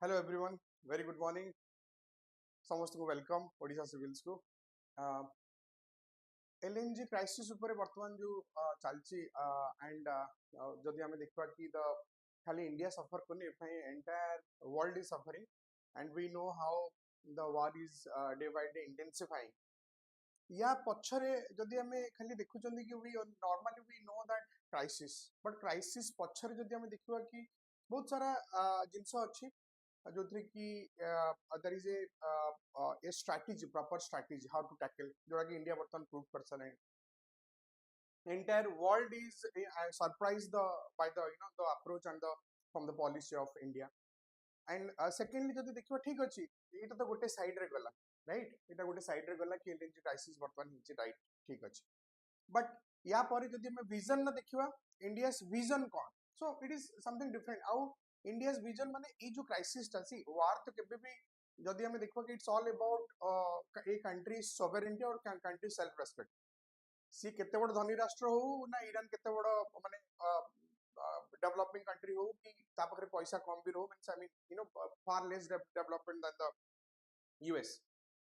Hello everyone very good morning समस्त को welcome Odisha civils को एलएनजी क्राइसिस ऊपर वर्तमान जो चलची एंड जदि आम देखा कि द खाली इंडिया सफर करनी entire world is suffering and we know how the war is day by day intensifying या पछरे जदि आम खाली देखुचंदी कि we normally we know that crisis but crisis पछरे जदि आम देखिबा कि बहुत सारा जिंस अछि जो कि there is a strategy proper strategy how to tackle जोड़ा कि इंडिया बर्तमान प्रूव कर सारे entire world is surprised by the the approach and the from the policy of India and secondly जब देखिबा ठीक अछि एटा तो गोटे साइड रे गला राइट एटा गोटे साइड रे गला कि एलएनजी क्राइसिस बर्तमान हिची राइट ठीक अछि बट या पर जदि हम विजन न देखिबा India's vision cone so it is something different आउ इंडियास विजन माने ए जो क्राइसिस ता सी वार तो केबे भी जदि हम देखबा कि it's all about a country sovereignty और कंट्री सेल्फ रेस्पेक्ट सी केते बड़ धनी राष्ट्र हो ना ईरान केते बड़ माने डेवलपिंग कंट्री हो कि ता पकरे पैसा कम भी रहो means I mean you know far less development than the US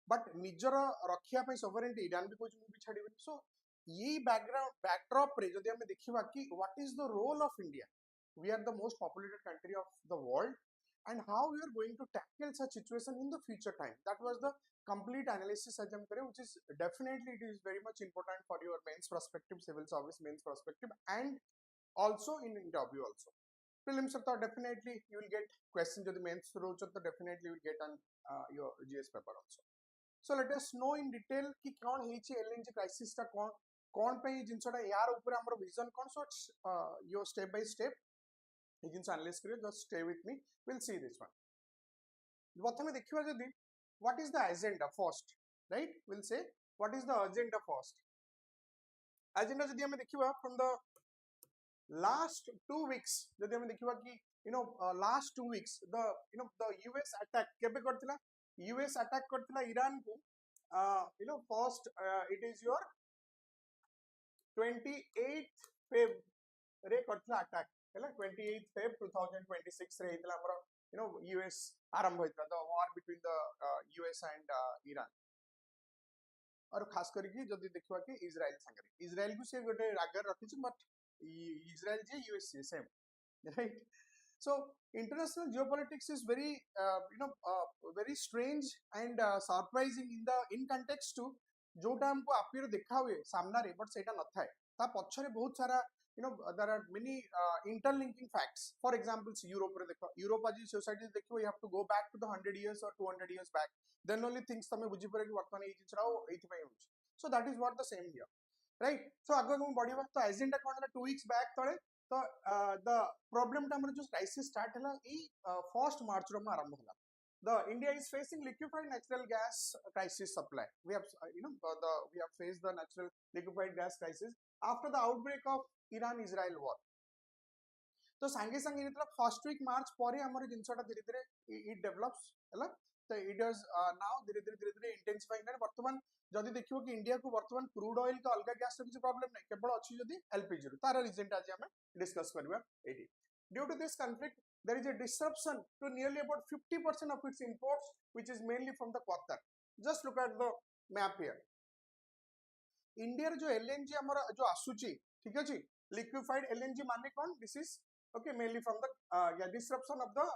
but निजर रखिया पे सॉवरेनिटी ईरान भी कुछ मु भी छाड़ीबनी सो ये बैकड्रॉप रे जदि हम देखिबा कि what is the role of India we are the most populated country of the world and how we are going to tackle such situation in the future time that was the complete analysis as which is definitely it is very much important for your mains perspective civil service mains perspective and also in interview also prelims so definitely you will get questions the mains through so definitely you will get on your GS paper also so let us know in detail ki kon heichi LNG crisis ta kon pe jinsa ta यार ऊपर हमर vision kon so your step by step you can analyze kariye just stay with me we'll see this one प्रथमे देखिबा जदी what is the agenda first right we'll say what is the agenda first agenda जदी हम देखिबा from the last 2 weeks जदी हम देखिबा कि last 2 weeks the the US attack केबे करथिला US attack करथिला ईरान को first it is your 28th Feb रे करथिला attack है 28th Feb 2026 रे हितला हमर US आरंभ होइता the war between the US and Iran और खास करके जदी देखिबा कि इजराइल संगे इजराइल को से गोटे रागर रखिछ बट इजराइल जे US से same right so international geopolitics is very very strange and surprising in context to जोटा हमको आपिर देखा हुए सामना रे बट सेटा न थाए ता पछरे बहुत सारा there are many interlinking facts for example Europe re dekho Europe as society dekho you have to go back to the 100 years or 200 years back then only things tame बुझी परे कि वर्तमान ए जिंसरा एथि पय होछ so that is what the same here right so आगो हम बढ़िबा तो agenda कोन 2 weeks back तळे तो the problem ta हमर जो crisis start हला ई 1st March रो आरंभ हला the India is facing liquefied natural gas crisis supply we have we have faced the natural liquefied gas crisis after the outbreak of Iran Israel war तो संगे संगे इतला first week मार्च परे हमर जिंसटा धीरे धीरे इट डेवलप्स हला तो इट इज नाउ धीरे धीरे इंटेंसिफाइंग एंड वर्तमान जदी देखिबो कि इंडिया को वर्तमान क्रूड ऑयल का अलगा गैस किछ प्रॉब्लम नै केवल अछि जदी एलपीजी तार रीजन आज हम डिस्कस करबा एडी due to this conflict there is a disruption to nearly about 50% of its imports which is mainly from the Qatar just look at the map here India जो LNG हमर जो आसुची ठीक अछि liquefied LNG माने कोन this is okay mainly from the disruption of the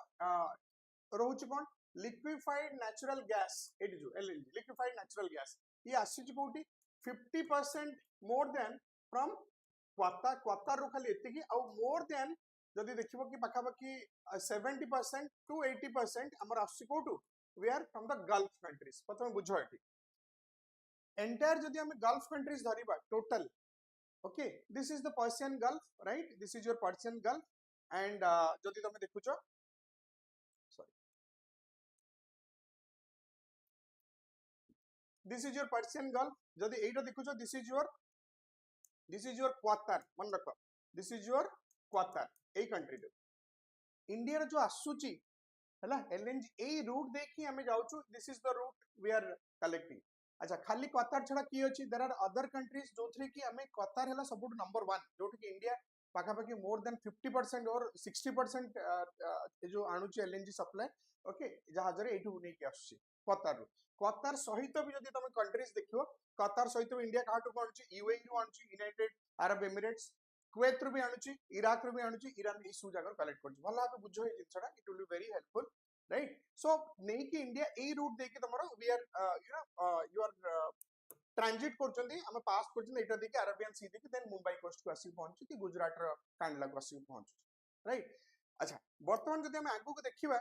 रोच cone liquefied natural gas it is LNG liquefied natural gas ये आसुची कोठी 50% more than from Qatar रो खाली एति की और more than जदि देखिबो कि पाखा पाखी 70% to 80% हमर आसुची कोठु we are from the Gulf countries प्रथम बुझो एठी entire जदि हम Gulf countries धरिबा total okay this is the Persian Gulf right this is your Persian Gulf and jodi tame dekhucho sorry this is your Persian Gulf jodi eita dekhucho this is your Qatar man rakho this is your Qatar ei country de India ro jo asuchi hela LNG ei route dekhi ame jaउछु this is the route we are collecting अच्छा खाली कतार छडा की अछि there are other countries जो three की हमें कतार हला सबुट नंबर 1 जो कि इंडिया पाखापाखि मोर देन 50% और 60% जो आणुची एलएनजी सप्लाई ओके जहाज रे एठू नै के आछी कतार सहित भी जदि तुम कंट्रीज देखियो कतार सहित इंडिया काटू आणुची यूएई रु आणुची यूनाइटेड अरब एमिरेट्स कुवैत रु भी आणुची इराक रु भी आणुची ईरान ई सब जगह कलेक्ट करची भला भाबे बुझो ए जिंसडा it will be very helpful right so नै कि इंडिया ए रूट दे के तमरो we are you are transit करचंदी हम पास करचंदी एटा देखि अरेबियन सी देखि देन मुंबई कोस्ट को आसी पहुंची कि गुजरात रो कांडला को आसी पहुंची राइट अच्छा वर्तमान जदि हम आगु को देखिबा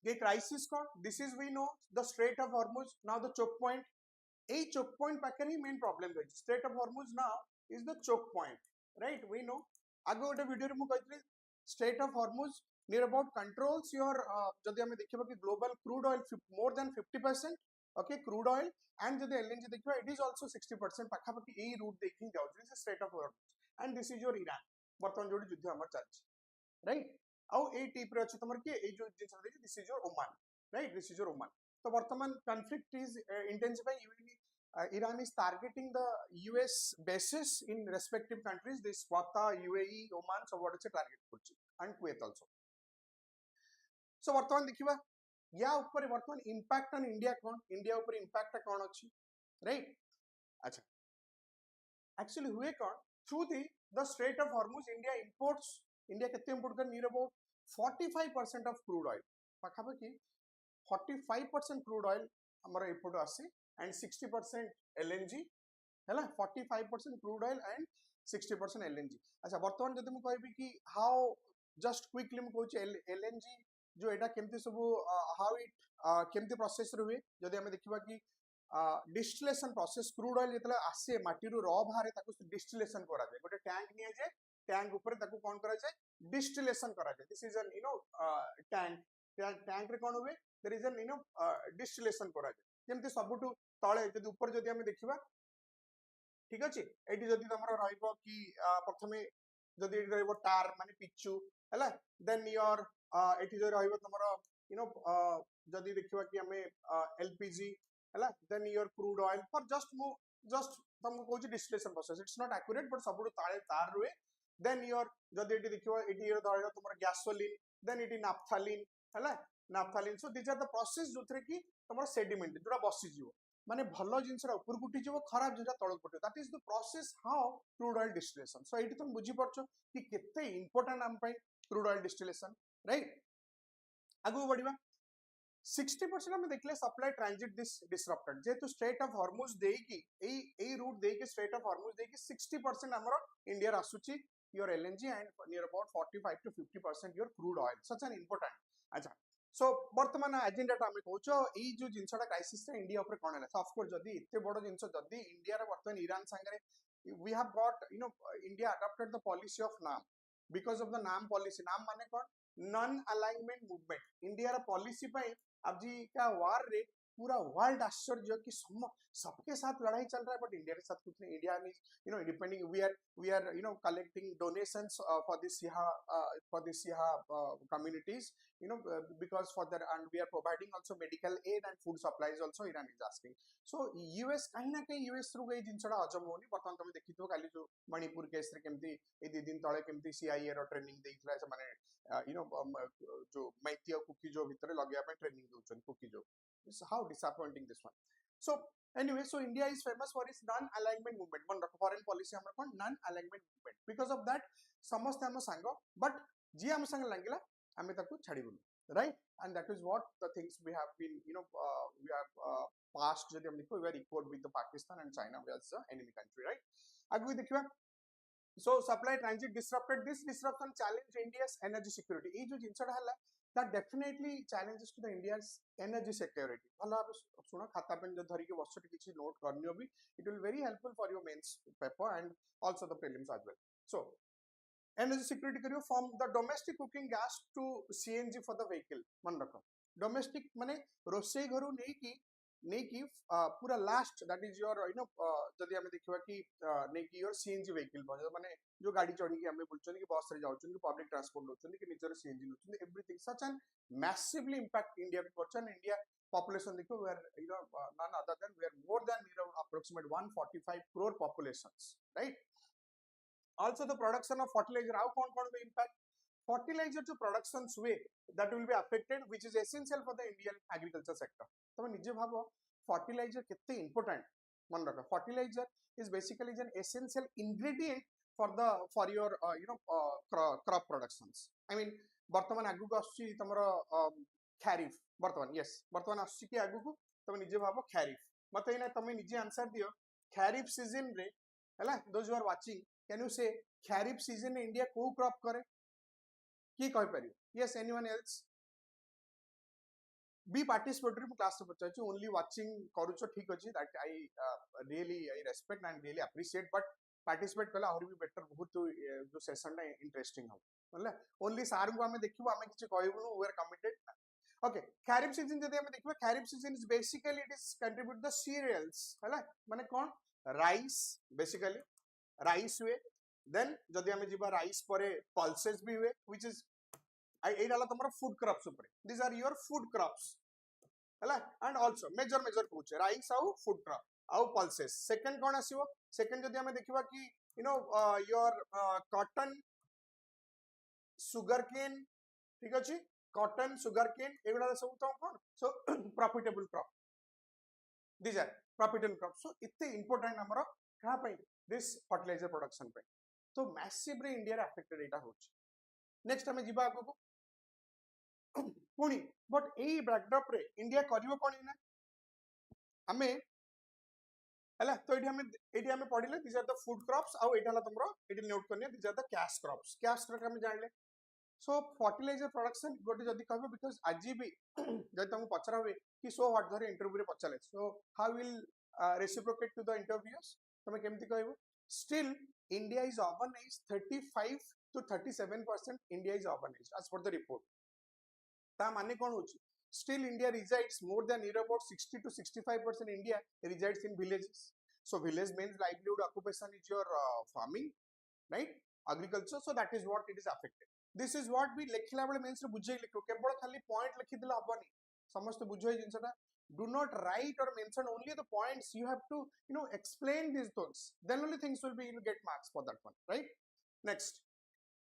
ये क्राइसिस कौन this is we know the strait of Hormuz now the choke point a choke point पाकर ही मेन प्रॉब्लम रही strait of Hormuz now is the choke point right we know आगे गोटे वीडियो रे मु कहथि strait of Hormuz near about controls your जदि हम देखिबा कि global crude oil more than 50% okay crude oil and जदि एलएनजी देखिबा it is also 60% पाखापाखि A root देखि जाउ this is straight of Hormuz and this is your Iran वर्तमान जोडी युद्ध हमर चलछि राइट आउ ए टीप रे अछि तमर के ए जो जिंस देखि this is your Oman right this is your Oman तो वर्तमान conflict is intensifying Iran is targeting the US bases in respective countries this Qatar UAE Oman so what is a target kurchi and Kuwait also so वर्तमान देखिबा या ऊपर वर्तमान impact on India कोन India ऊपर impact कोन अछि right अच्छा एक्चुअली हुए कोन through the strait of Hormuz India केते इंपोर्ट कर near about 45% of crude oil पाखापाखि 45% क्रूड ऑयल हमर इंपोर्ट आसी and 60% LNG हैला 45% क्रूड ऑयल एंड 60% LNG अच्छा वर्तमान जदि मु कहबी कि हाउ जस्ट क्विकली मु कहूची LNG जो एटा केमती सब हाउ इट केमती प्रोसेस रुए जदि हम देखिबा कि डिस्टिलेशन प्रोसेस क्रूड ऑयल जेतला आसे माटी रु रॉ बाहरे ताको डिस्टिलेशन करा जाय गोटे टैंक निया जाय टैंक ऊपर ताको कोन करा जाय डिस्टिलेशन करा जाय दिस इज एन टैंक रे कोन हुए देयर इज एन डिस्टिलेशन करा जाय केमती सबुटू तळे जदि ऊपर जदि हम देखिबा ठीक अछि एटी जदि हमर रहइबो कि प्रथमे जदि रहइबो टार माने पिचू हैला देन योर एटी जदि रहइबो तमरो जदि देखिबा कि हमें एलपीजी हैला then your crude oil for just तुमको कहूची distillation process it's not accurate but सबुटू ताळे तार रुए देन योर जदि एटी देखिबा एटी योर रहइबो तमरो गैसोलिन देन एटी नाफ्थालिन हैला naphthalene so this are the process जोथरे कि तमरो सेडिमेंट जोरा बसी जीवो माने भलो जिंसरा ऊपर गुटी जीवो खराब जिंसरा तळक गुटी that is the process how crude oil distillation so एटी तुम बुझी परछो कि केते इंपोर्टेंट हम पई क्रूड ऑयल डिस्टिलेशन राइट आगु बढ़िबा 60% हम देखले सप्लाई ट्रांजिट दिस डिसरप्टेड जेतु स्ट्रेट ऑफ हॉर्मुज देकी ए रूट देकी स्ट्रेट ऑफ हॉर्मुज देकी 60% हमरो इंडिया रासुची your LNG and near about 45 to 50% your crude oil such an important अच्छा सो वर्तमान एजेंडा आम कहूँ ये जो जिनसा क्राइसिस इंडिया ऊपर कौन है ऑफ कोर्स जदि इतने बड़ जिन जदि इंडिया वर्तमान ईरान सांगे we have got India adopted the policy of NAM because of the NAM policy NAM माने कौन non alignment movement India policy अब जी का वार रे पूरा वर्ल्ड आश्चर्य कि सबके साथ लड़ाई चल रहा है बट इंडिया के साथ कुछ नहीं इंडिया में depending we are collecting donations for this communities because for that and we are providing also medical aid and food supplies also Iran is asking so US कहीं ना कहीं US थ्रू गई जिनसड़ा हजम होनी बर्तमान तुम देखिथो काली जो मणिपुर केस रे केमती ए दी दिन तळे केमती CIA रो ट्रेनिंग देइथला से माने जो मैथियो कुकी जो भीतर लगया पे ट्रेनिंग दोचन कुकी जो how disappointing this one so anyway so India is famous for its non alignment movement मन रखो foreign policy हमर कोन non alignment movement because of that समस्त हम संग but जी हम संग लागिला हमें ताको छाड़ी बोलू right and that is what the things we have been we have past जदि हम देखो we are equal with the Pakistan and China as the enemy country right आगु देखिबा so supply transit disrupted this disruption challenge India's energy security ए जो जिंसडा हला that definitely challenges to the India's energy security भला सुनो खाता पेन जो धरी के वर्ष किछि नोट करनियो भी it will very helpful for your mains paper and also the prelims as well so energy security करियो from the domestic cooking gas to CNG for the vehicle मन रखो domestic माने रोसई घरु नै की पूरा लास्ट दैट इज योर जदि हम देखिबा कि नै की योर CNG vehicle माने जो गाड़ी चढ़ी के हमें बोलछन कि बस रे जाउछन कि पब्लिक ट्रांसपोर्ट लोछन कि निजर CNG लोछन everything such an massively impact India portion India population देखो we are none other than we are more than approximate 145 crore populations right Also the production of fertilizer, how kon will impact fertilizer to productions way that will be affected, which is essential for the Indian agriculture sector. तब निजे भाबो fertilizer कितने important मन रखो. Fertilizer is basically an essential ingredient for your crop productions. I mean वर्तमान आगु को आसुची तमरो खरीफ वर्तमान yes वर्तमान आसुची कि आगु को तब निजे भाबो खरीफ मते इना तमे निजे आंसर दियो खरीफ सीजन रे हला those who are watching can you say kharif season रे इंडिया को क्रॉप करे की कहि परियो yes anyone else be participatory class रे पचाची only watching करूचो ठीक अछि that I really I respect and really appreciate but participate कला और भी बेटर बहुत जो सेशन ना इंटरेस्टिंग हो बोले only सार को हमें देखिबो हमें किछ कहबो we are committed. Okay, kharif season जदि हमें देखिबो kharif season is basically it is contribute the cereals हला माने कोन rice basically rice हुए then जदि हमें जिबा rice परे pulses भी हुए which is Etah La तमरा food crops ऊपर these are your food crops हला and also major पूछे rice आउ food crop आउ pulses second कोन आसीबो second जदि हमें देखिबा कि you know your cotton sugarcane ठीक अछि cotton sugarcane एगुडा सब तो कोन so profitable crop these are profitable crops so इते important हमरो कहा पई this fertilizer production पे तो massive रे इंडिया रे affected एटा होछ next हमें जिबा आगो को पुणी बट एई बैकड्रॉप रे इंडिया करिवो कोन ना हमें हला तो एठी हमें पढिले these are the food crops आउ एटा ला तमरो एठी नोट करने these are the cash crops हमें जानले so fertilizer production गोटे जदी कहबो because आजी भी जदी तुमको पचरा हुए कि सो व्हाट धरे इंटरव्यू रे पचले so how will reciprocate to the interviewers तमे केमति कहबो still India is urbanized 35 to 37% India is urbanized as per the report ता माने कोन होची still India resides more than near about 60 to 65% India resides in villages so village means livelihood occupation is your farming right agriculture so that is what it is affected this is what we लेखिला बेले mains रे बुझै लिखो केवल खाली point लिखि दिला हबनी समस्त बुझै जिंसटा do not write or mention only the points you have to explain these things then only things will be get marks for that one right next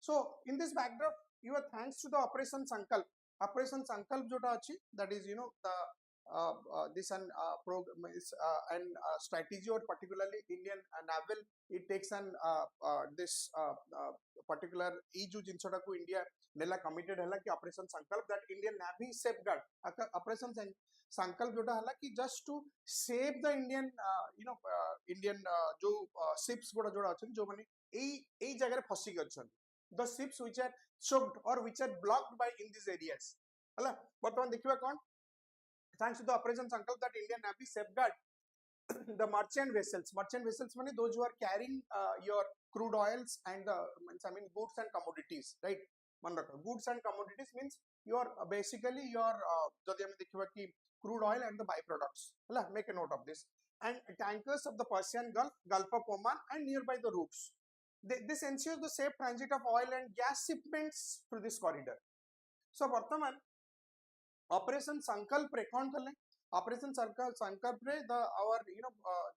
so in this backdrop you are thanks to the operation sankalp jota achi that is the this program is and strategy or particularly Indian naval it takes an this particular ju jinsota ku India nela committed hela ki operation sankalp that Indian navy safeguard operation sankalp jota hela ki just to save the Indian Indian jo ships goda joda achen jo mane ei jaga re फसी गछन the ships which are choked or which are blocked by in these areas hala bartaman देखिबा कोन thanks to the operation sankalp that Indian navy safeguard the merchant vessels mean those who are carrying your crude oils and the goods and commodities right man rakho goods and commodities means your basically your jodi hame dekhiba ki crude oil and the byproducts hala make a note of this and tankers of the Persian Gulf of Oman and nearby the routes this ensures the safe transit of oil and gas shipments through this corridor so bartaman operation sankalp re kon kale operation sankalp re the our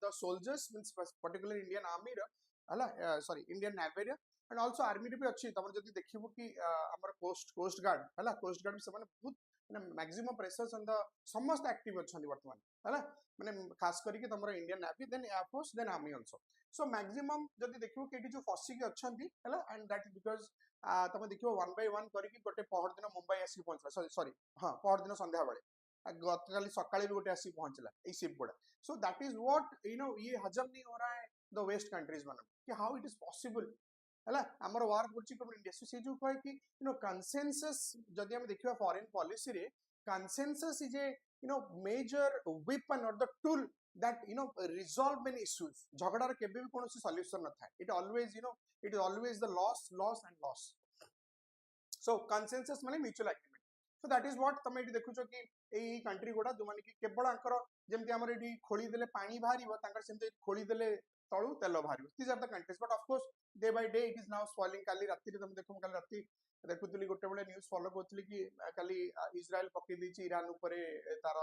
the soldiers means particularly Indian army ra hala sorry Indian navy ra and also army re bhi achi tamar jodi dekhibu ki amar coast guard hala coast guard se mane bahut maximum pressures on the समस्त active अछंदी वर्तमान हला माने खास करी के तमरो Indian navy then air force then army also so maximum जदी देखिबो केटी जो फसी के अछंदी हला and that is because तमे देखिबो one by one करी कि गोटे पहर दिन मुंबई आसी पहुंचला सॉरी हां पहर दिन संध्या बेले गतकाली सकाळे भी गोटे आसी पहुंचला ए शिप गोडा so that is what ये हजम नहीं हो रहा है the west countries मन कि how it is possible हला हमर वार करछि कोन इंडिया से जो कहे कि कंसेंसस जदी हम देखिबा फॉरेन पॉलिसी रे consensus is a major weapon or the tool that resolve many issues झगड़ा रे केबे भी कोनोसी सॉल्यूशन न था it always it is always the loss and loss so consensus माने mutual agreement so that is what तमे एटी देखुछो कि एई कंट्री गोडा जो माने कि केवल आंकर जेमति हमर एटी खोली देले पानी बाहरिबो तांकर सेमते खोली देले तळु तेल बाहरिबो these are the countries but of course day by day it is now spoiling काली राती रे तमे देखो काली राती देखुतली गोटे बेले न्यूज़ फॉलो करतली कि काली इजराइल पके दिछि ईरान ऊपर तार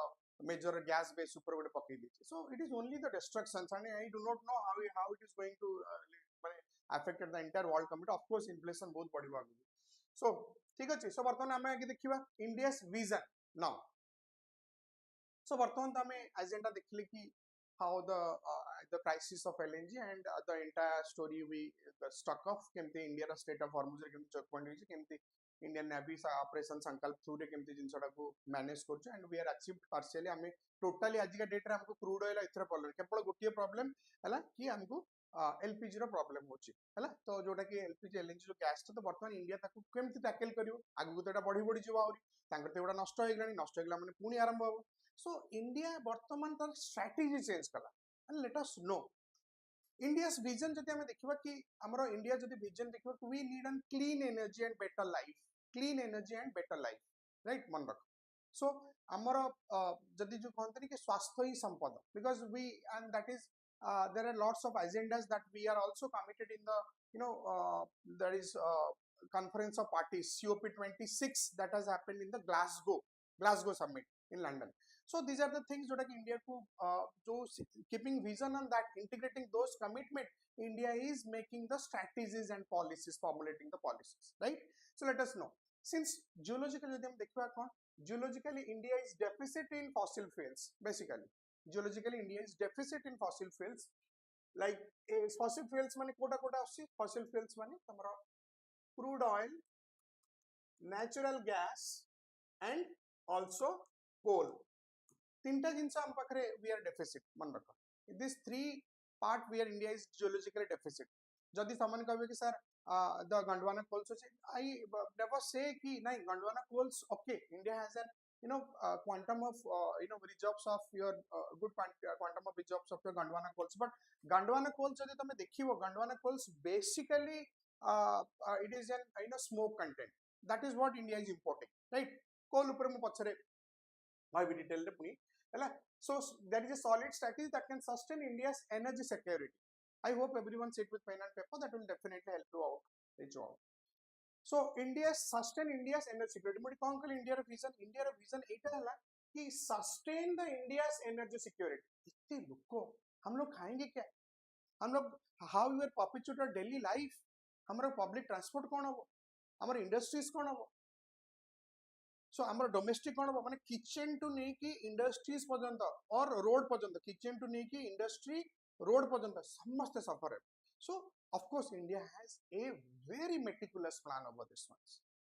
मेजर गैस बेस ऊपर गोटे पके दिछि so it is only the destructions and I do not know how it is going to affected the entire world community. Of course inflation बहुत बढ़िबा आगु. So ठीक अछि. So बर्तमान आमे आगे देखिबा India's vision now. So बर्तमान आमे एजेंडा देखले कि how the crisis of LNG and the entire story we stuck off केमती India रा state of Hormuz रे केमती check point होइछि केमती Indian Navy operation संकल्प थ्रू रे केमती जिनसडा को मैनेज करछ and we are achieved partially आमे टोटली आज का डेट रे हमको क्रूड ऑयल इथर प्रॉब्लम केवल गोटे प्रॉब्लम हला कि हमको एलपीजी रो प्रॉब्लम होछि हला तो जोटा कि एलपीजी एलएनजी जो गैस तो वर्तमान इंडिया ताको केमती टैकल करियो आगु तो एटा बढ़ी बढ़ी जीवा आउरी तांकर तो एटा नष्ट हो गलानी नष्ट हो गला माने पुनी आरंभ हो सो इंडिया वर्तमान तर स्ट्रेटजी चेंज कला and let us no India's vision जदि हमें देखिबा कि हमरो इंडिया जदि विजन देखिबा कि we need an clean energy and better life clean energy and better life right मन रख so हमरो जदि जो कहतनी कि स्वास्थ्य ही संपद because we and that is there are lots of agendas that we are also committed in the there is conference of parties COP26 that has happened in the Glasgow summit in London. So these are the things that India को keeping vision on that, integrating those commitment, India is making the strategies and policies, formulating the policies, right? So let us know. Since geologically, geologically India is deficit in fossil fuels. Basically, geologically India is deficit in fossil fuels. Like fossil fuels माने कोटा आसी fossil fuels माने तमरा crude oil, natural gas, and also coal. तीनटा जिनस हम पाखरे we are deficit मन रख this three part where India is geologically deficit जदि सामान कहबे कि sir the Gondwana coals I never say कि नहीं Gondwana coals okay India has an quantum of reserves of your good quantum of reserves of your Gondwana coals but Gondwana coals जदि तमे देखिबो Gondwana coals basically it is an smoke content that is what India is importing right coal ऊपर मु पछरे भाई detail रे पुनी so there is a solid strategy that can sustain India's energy security. I hope everyone sit with pen and paper that will definitely help you out. So sustain India's energy security. मुझे कौन कल India vision ऐटा है कि sustain the India's energy security. इतने लोगों हम लोग खाएंगे क्या? हम लोग how you perpetuate our daily life? हमारा public transport कौन हो? हमारे industries कौन हो? So हमर डोमेस्टिक कोन माने किचन टू नै कि इंडस्ट्रीज पर्यंत और रोड पर्यंत किचन टू नै कि इंडस्ट्री रोड पर्यंत समस्त सफर है so of course India has a very meticulous plan over this one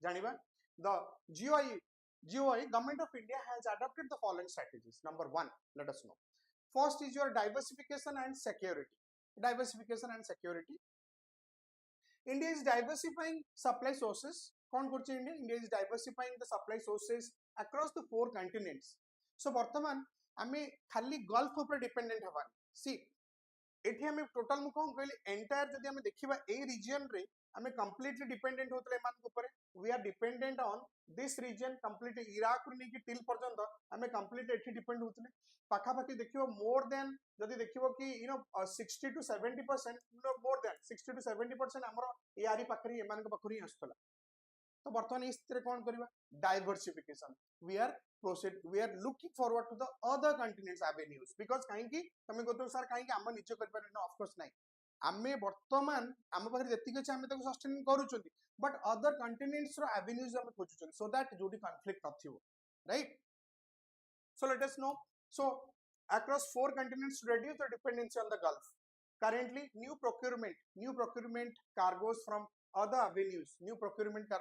जानिबा the GOI government of India has adopted the following strategies. Number 1 let us know first is your diversification and security India is diversifying supply sources कौन करছে India is diversifying the supply sources across the 4 continents so वर्तमान आमे खाली gulf ऊपर dependent हवानी सी एठी हमें total मु कोन कहली entire जदी हमें देखिबा ए रीजन रे हमें कंप्लीटली डिपेंडेंट होतले मान ऊपर we are dependent on this region complete Iraq रू नेकी टिल पर्यंत हमें कंप्लीट एठी डिपेंड होतले पाखा पाखी देखिबो मोर देन जदी देखिबो कि 60 to 70% मोर देन 60 to 70% हमरो यारी पाखरी एमान के पाखरी आस्तला तो वर्तमान इस तरह कौन करिबा diversification we are looking forward to the other continents avenues because काहे कि तमे गोतो सर काहे कि हम निचे कर पारे ना ऑफ कोर्स नाही आमे वर्तमान हम पाखरे जति के आमे ताको सस्टेन करूचंती बट अदर कंटिनेंट्स रो एवेन्यूज हम खोजुचंती सो दैट जोडी कॉन्फ्लिक्ट नथिबो right so let us know so across 4 continents to reduce the dependency on the Gulf currently new procurement cargoes from other avenues new procurement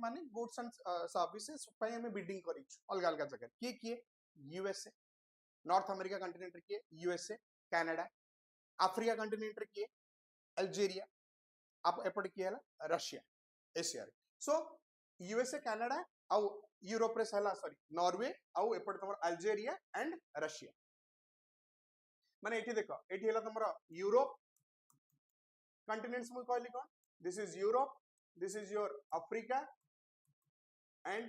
माने goods and services पय हमें bidding करिछु अलग अलग जगह किए USA north America continent रे किए USA Canada Africa continent रे किए अल्जेरिया आप एपट किए हला रशिया एशिया रे सो USA कनाडा आ यूरोप रे हला सॉरी नॉर्वे आ एपट तमर अल्जेरिया एंड रशिया माने एठी देखो एठी हला तमर यूरोप कंटिनेंट्स मु कहली कोन this is Europe this is your Africa and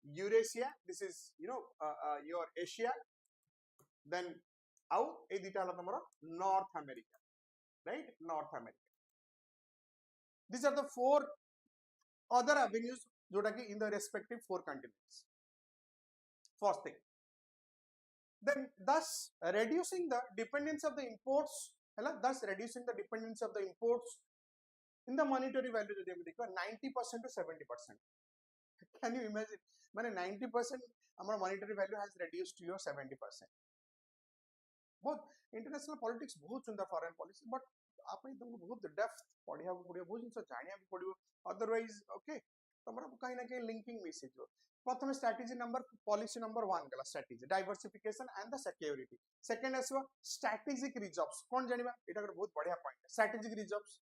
Eurasia this is your Asia then out ए दिटा हला तमरो North America right North America these are the 4 other avenues जोटा कि in the respective 4 continents first thing then thus reducing the dependence of the imports है, thus reducing the dependency of the imports in the monetary value जदि हम देखिबा 90% to 70%. Can you imagine? माने 90% our monetary value has reduced to your 70%. बहुत international politics बहुत सुंदर foreign policy but आप तुमको बहुत डेप्थ पढ़िया पड़ो बहुत जिन जानिया पड़ो अदरवाइज ओके तुम कहीं ना कहीं लिंकिंग मिस हो प्रथम स्ट्रेटजी नंबर पॉलिसी नंबर 1 गला strategy diversification and the security second आसवा स्ट्रेटेजिक रिजर्व्स कौन जानिबा एटा बहुत बढ़िया point strategic reserves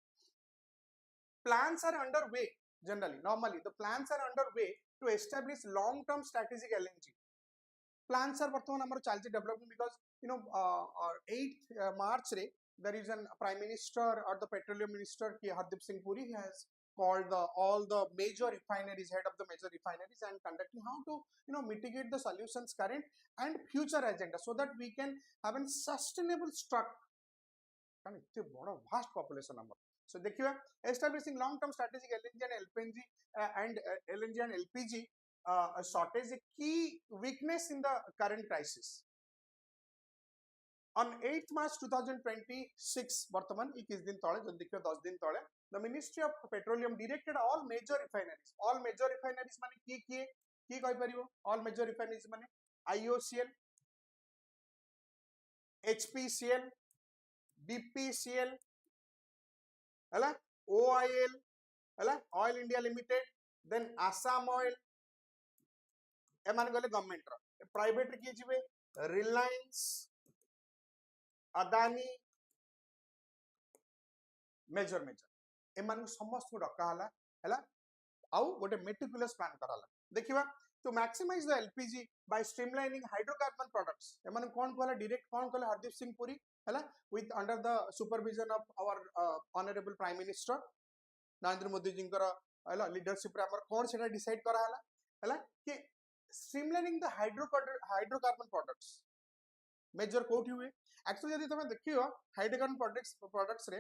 plans are underway generally normally the plans are underway to establish long term strategic LNG plans are वर्तमान हमर चलती development because you know 8th March रे there is an prime minister or the petroleum minister ki Hardeep Singh Puri he has called all the major refineries head of the major refineries and conducting how to mitigate the solutions current and future agenda so that we can have a sustainable structure कारण इतने बड़ा vast population number so देखिए establishing long term strategic LNG and LPG LNG and LPG shortage a key weakness in the current crisis. On 8th March 2026 वर्तमान 21 दिन तले जब देखिए 10 दिन तले the Ministry of Petroleum directed all major refineries माने की कहि परिबो all major refineries माने IOCL HPCL BPCL हला OIL हला Oil India Limited then Assam Oil एमान गले गवर्नमेंट रो प्राइवेट रे की जिवे रिलायंस अदानी मेजर एमान समस्त को डका हला आउ गोटे मेटिकुलस प्लान कराला देखिबा to maximize the LPG by streamlining hydrocarbon products एमान कोन कहला डायरेक्ट कोन कहला हरदीप सिंह पुरी हला with under the supervision of our honorable prime minister Narendra Modi ji हला लीडरशिप रे हमर कोन सेटा डिसाइड करा हला कि streamlining the hydrocarbon products major कोठी हुए एक्चुअली यदि तुम देखियो हाइड्रोकार्बन प्रोडक्ट्स रे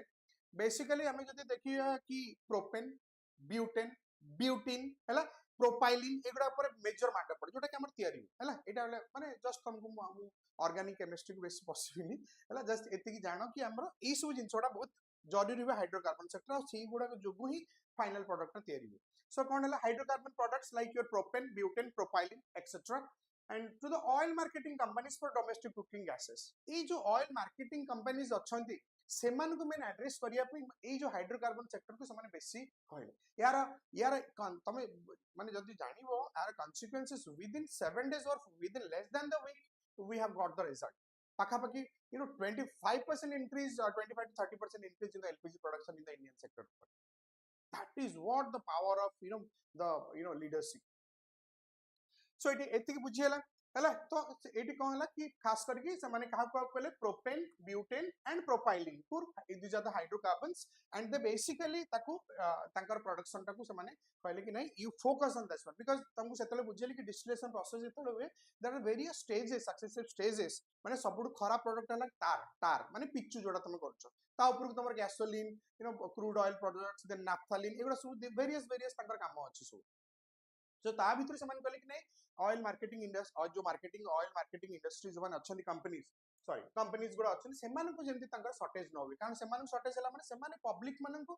बेसिकली हमें जदि देखियो कि प्रोपेन ब्यूटेन हला प्रोपाइलिन एगुडा पर मेजर मार्क पड़े जोटा कि हमर तयारी हला एटा माने जस्ट तुमको ऑर्गेनिक केमिस्ट्री को बेसी पॉसिबल हला जस्ट एति कि जानो कि हमर ई सब जिंसोडा बहुत जरूरी हुए हाइड्रोकार्बन सेक्टर और सी गुडा जोगु ही फाइनल प्रोडक्ट तयारी हुए so कौन है hydrocarbon products like your propane butane propylene etcetera and to the oil marketing companies for domestic cooking gases ये जो oil marketing companies अच्छी सेमान को मेन एड्रेस करिया पे ये जो हाइड्रोकार्बन सेक्टर को समान बेसी कहले यार तमे माने जदी जानिबो यार consequences within 7 days or within less than the week we have got the result pakapaki 25% increase 25 to 30% increase in the LPG production in the Indian sector that is what the power of the leadership so it एतिक बुझियला हला तो eighty कोन हला कि खास करके से माने कहा को कहले propane butane and propylene for this are the hydrocarbons and they basically ताकू तांकर प्रोडक्शन ताकू से माने कहले कि नहीं you focus on this one because तुमको सेतले बुझियली कि डिस्टिलेशन प्रोसेस जेतले हुए there are various stages successive stages माने सबुड खराब प्रोडक्ट हला टार माने पिच्चू जोडा तुम करछो ता ऊपर तुमर gasoline crude oil products then naphthalene एगुडा सब वेरियस तांकर काम अछि सब so ता भीतर समान कहले कि नहीं ऑयल मार्केटिंग इंडस्ट्री और जो ऑयल मार्केटिंग इंडस्ट्रीज वन अच्छी कंपनीज गुडा अच्छी सेमान को जेंति तांकर शॉर्टेज न होवे कारण सेमान शॉर्टेज हला माने सेमान पब्लिक मानन को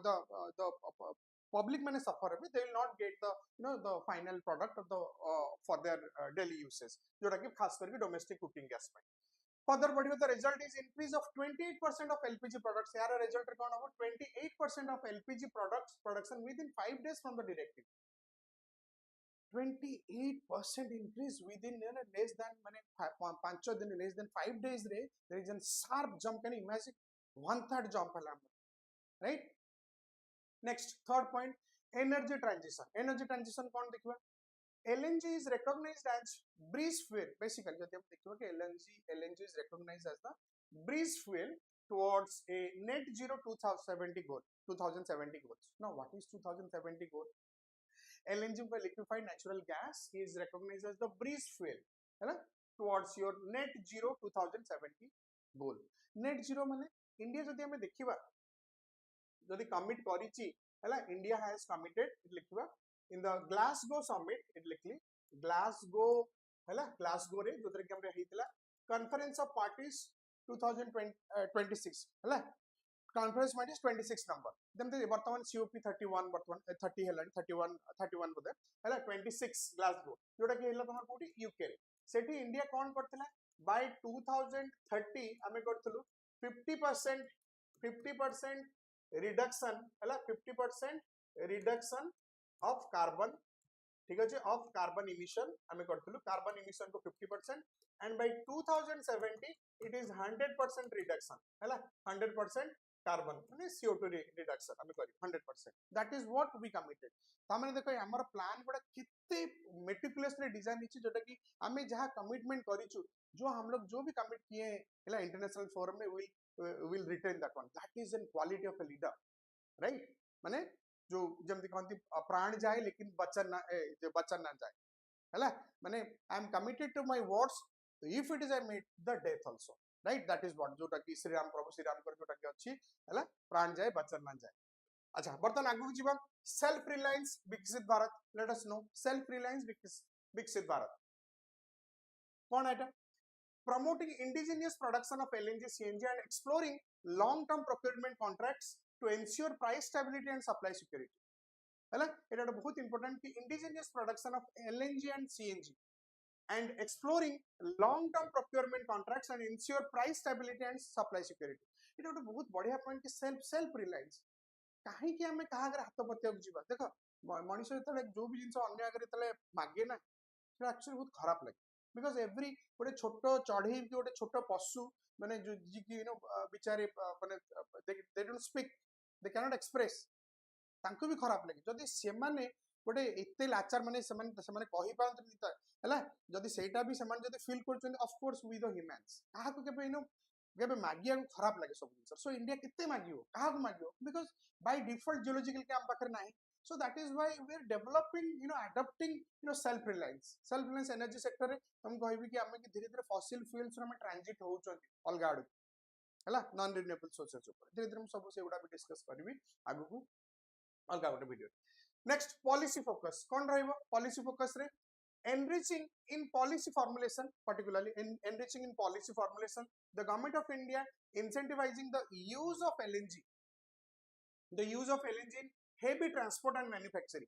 द पब्लिक माने सफर हे they will not get the the final product of the for their daily usage जोटा कि खास करके डोमेस्टिक कुकिंग गैस में फर्दर बढ़ियो the result is increase of 28% of LPG products यार रिजल्ट कोन हो 28% of LPG products production within 5 days from the directive 28% increase within less than mane 5 दिन less than 5 days रे there is a sharp jump can you imagine 1/3 jump hela right next third point energy transition कौन देखिबा LNG is recognized as breeze fuel basically जदि हम देखिबा कि LNG is recognized as the breeze fuel towards a net zero 2070 goals now what is 2070 goal LNG for liquefied natural gas is recognized as the breeze fuel है towards your net zero 2070 goal net zero माने India जदि हमें देखिबा जदि commit करिछि हैला India has committed it लिखिबा in the Glasgow summit it लिखली ग्लासगो हैला ग्लासगो रे जोतरे कि हमरे हेतिला कॉन्फ्रेंस ऑफ पार्टीज 2026 हला कॉन्फ्रेंस माइंड इज 26 नंबर जमते वर्तमान COP 31 वर्तमान 30 हेला 31 बोधे हला 26 ग्लासगो जोटा कि हेला तमर कोठी यूके रे सेठी इंडिया कोन करथिला बाय 2030 हमें करथलु 50% रिडक्शन हला 50% रिडक्शन ऑफ कार्बन ठीक है ऑफ कार्बन इमिशन हमें करथलु कार्बन इमिशन को 50% and by 2070 it is 100% reduction हैला 100% कार्बन माने CO2 रिडक्शन हमें करी 100% that is what we committed तामाने देखो हमर प्लान बड़ा कितने मेटिकुलसली डिजाइन हिची जोटा कि हमें जहां कमिटमेंट करिचु जो हम लोग जो भी कमिट किए हैला इंटरनेशनल फोरम में will retain that one that is in quality of a leader right माने जो जमती कहती प्राण जाए लेकिन बचन ना जाए हैला माने I am committed to my words if it is I made the death also right that is what जोटा कि श्री राम प्रभु श्री राम कर जोटा कि अछि हैला प्राण जाए बचन ना जाए अच्छा बर्तन आगु जीवा सेल्फ रिलायंस विकसित Bharat late us no self reliance विकसित भारत कोन एटा promoting indigenous production of LNG CNG and exploring long term procurement contracts to ensure price stability and supply security हैला एटा बहुत इंपोर्टेंट कि indigenous production of LNG and CNG and exploring long term procurement contracts and ensure price stability and supply security एटा बहुत बढ़िया point कि self reliance काहे कि हमें कहा अगर हाथ पतिया जीवा देखो मनुष्य जतले जो भी जिंस अन्य अगर जतले मागे ना सेटा एक्चुअली बहुत खराब लगे बिकॉज एवरी गोटे छोट चढ़ई कि गोटे छोट पशु माने जो कि यू नो बिचारे माने they don't speak they can not express तांको भी खराब लगे जदि से माने गोटे एते लाचार माने से माने कहि पारंतनी त हैला जदि सेटा भी से माने जदि फील करछन of course we the humans काहा को केबे यू नो केबे मागिया को खराब लगे सब जिंस सो इंडिया किते मागियो काहा को मागियो बिकॉज बाय डिफॉल्ट जियोलॉजिकल के हम पाखर नाही so that is why we are developing you know adopting you know self reliance energy sector रे हम कहबी कि हमें कि धीरे धीरे फॉसिल फ्यूल्स रे हम ट्रांजिट होउछन अलगा आडू हैला नॉन रिन्यूएबल सोर्सेस ऊपर धीरे धीरे हम सब से एगुडा भी डिस्कस करबी आगु को अलगा गोटे वीडियो नेक्स्ट पॉलिसी फोकस कोन रहइबो पॉलिसी फोकस रे enriching in policy formulation particularly enriching in policy formulation the government of India incentivizing the use of LNG in heavy transport and manufacturing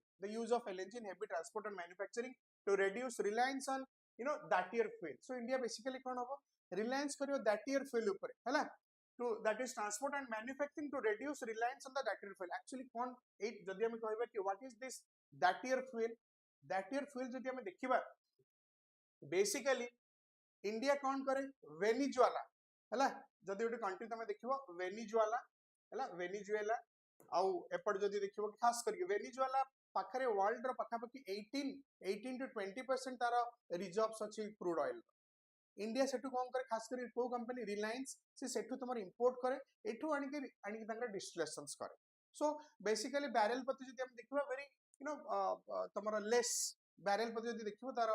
to reduce reliance on you know that year fuel so India basically kon hobo reliance kariyo that year fuel upare hala to that is transport and manufacturing to reduce reliance on the that year fuel actually kon ei jodi ame kahiba ki what is this that year fuel jodi ame dekhiba basically India kon करे Venezuela hala जदी ओटे country तमे देखिबो Venezuela आउ एपट जदी देखिबो खास करके Venezuela पाखरे world row पखापखि 18 to 20% तार रिजर्व्स अछि क्रूड ऑयल इंडिया सेटु कोन करे खास करी को कंपनी रिलायंस से सेटु तमर इंपोर्ट करे एठु आनी तंगा डिस्टिलेशंस करे सो बेसिकली बैरल पति जदी हम देखिबा वेरी यू नो तमर लेस बैरल पति जदी देखिबो तार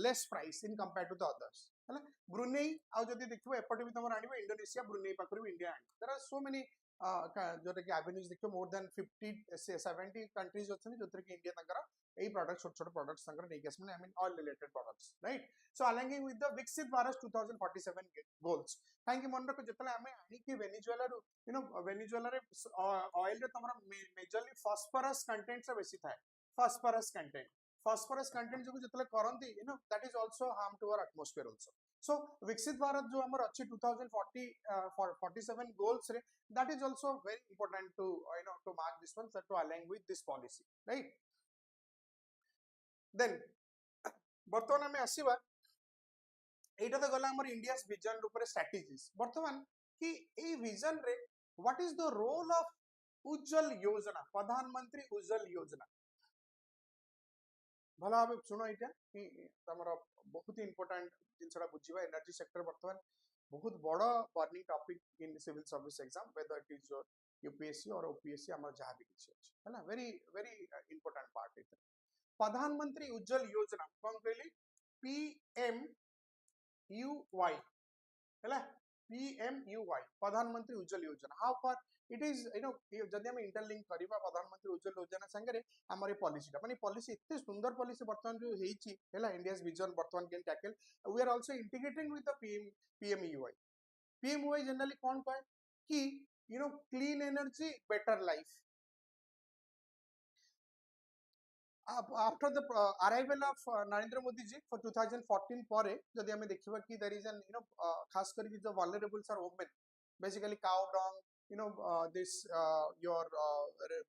less price in compared to the others हैला ब्रुनेई आ जदी देखिबो एपट भी तमर आनिबो इंडोनेशिया ब्रुनेई पाखरु इंडिया आनी देयर आर सो मेनी जोटा कि एवेन्यूज देखियो मोर देन 70 कंट्रीज अछन जोतर कि इंडिया तंकर एई प्रोडक्ट छोट प्रोडक्ट्स तंकर नै case I mean all related products right so aligning with the Viksit Bharat 2047 goals काहे कि मन रखो जतले हमें आनी कि वेनेजुएला रो यू नो वेनेजुएला रे ऑयल रे तमरा मेजरली फास्फोरस कंटेंट से बेसी थाए फास्फोरस कंटेंट जो जतले करंती you know that is also harm to our atmosphere also so Viksit Bharat जो हमर अछि 2047 goals रे that is also very important to you know to mark this one to align with this policy right then बर्तमान में आसीबा एटा तो गला हमर India's vision ऊपर स्ट्रेटजीज बर्तमान कि ए विजन रे what is the role of Ujjwal Yojana Pradhan Mantri उज्जवल योजना भला भाव सुनो एटा कि तमरा बहुत इंपोर्टेंट जिनसडा बुझिबा एनर्जी सेक्टर बर्तमान बहुत बड़ा burning topic in civil service exam whether it is your UPSC और ओपीएससी हमर जहां भी किछि अछि हैना वेरी इंपोर्टेंट पार्ट इट प्रधानमंत्री उज्जवल योजना कोन कहली PMUY हैला PMUY प्रधानमंत्री उज्जवल योजना हाउ फॉर it is जदि हम इंटरलिंक करबा प्रधानमंत्री उज्जवल योजना संगे हमर ए पॉलिसी माने पॉलिसी इतने सुंदर पॉलिसी वर्तमान जो हेची हैला इंडियाज विजन वर्तमान can tackle we are also integrating with the PMUI generally कौन कहे कि clean energy better life after the arrival of Narendra Modi ji for 2014 pore jodi ame dekhiba ki there is an khas kari the vulnerables are women basically cow dung this your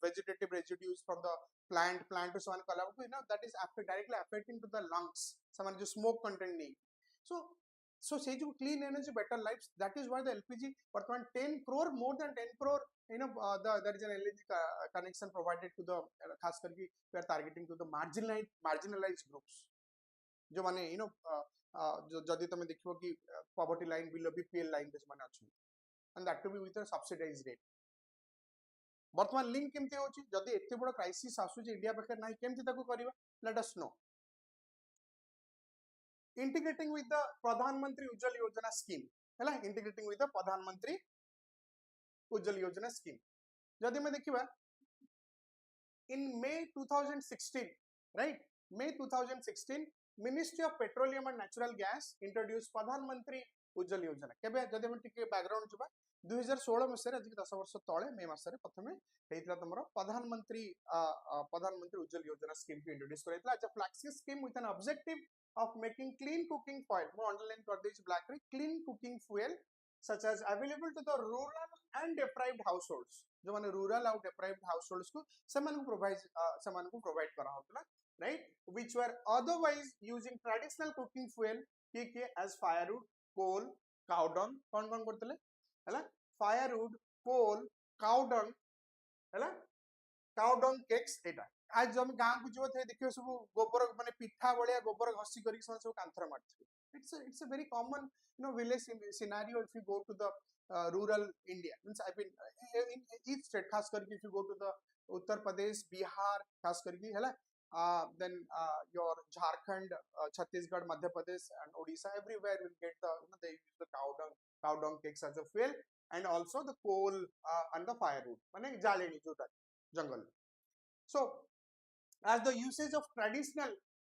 vegetative residues from the plant to someone kala that is directly affecting to the lungs someone jo smoke content nahi so say jo clean energy better lives that is why the LPG vartaman 10 crore more than 10 crore there is an LNG connection provided to the khas karki we are targeting to the marginalized groups जो माने जदि तमे देखिबो कि poverty line below BPL line base माने अछि and that to be with a subsidized rate वर्तमान link केमते होची जदि एते बड़ क्राइसिस आसुची इंडिया पाखे नाही केमते ताको करिवा let us know integrating with the प्रधानमंत्री उज्जवल योजना स्कीम हैला integrating with the प्रधानमंत्री उज्जवल योजना स्कीम जदि मैं देखिबा in May 2016 right May 2016 Ministry of Petroleum and Natural Gas introduced प्रधानमंत्री उज्जवल योजना केबे जदि हम टिके बैकग्राउंड जुबा 2016 मसरे आज 10 वर्ष तळे मे मासरे प्रथमे हेइतला तमरो प्रधानमंत्री उज्जवल योजना स्कीम के इंट्रोड्यूस करैतला as a flagship scheme with an objective of making clean cooking fuel more underline for this black clean cooking fuel such as available to the rural and deprived households जो माने rural और deprived households को समान को provide करा होतला right which were otherwise using traditional cooking fuel के as firewood coal cow dung कौन करतले हैला firewood coal cow dung हैला cow dung cakes एटा आज जो हम गांव को जो थे देखियो सब गोबर माने पिठा बळिया गोबर घसी करी सब कांथर मारथि it's a very common village scenario if you go to the rural India means I mean in each state खास करके if you go to the Uttar Pradesh Bihar खास करके हैला then your Jharkhand Chhattisgarh Madhya Pradesh and Odisha everywhere will get the they use the cow dung cakes as a fuel and also the coal and the firewood माने jaleni jota jungle so as the usage of traditional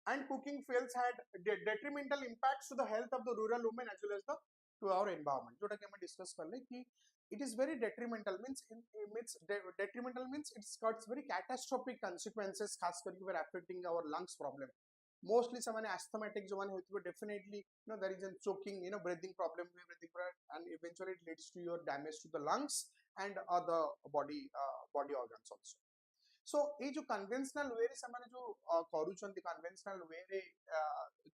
and cooking fuels had detrimental impacts to the health of the rural women as well as the to our environment जोटा कि हम discuss कर ले कि it is very detrimental means detrimental means it's got very catastrophic consequences खास करके were affecting our lungs problem mostly someone asthmatic जो माने होती है definitely there is a choking breathing problem and eventually it leads to your damage to the lungs and other body organs also so ये जो conventional way रे समान जो करूचंती conventional way रे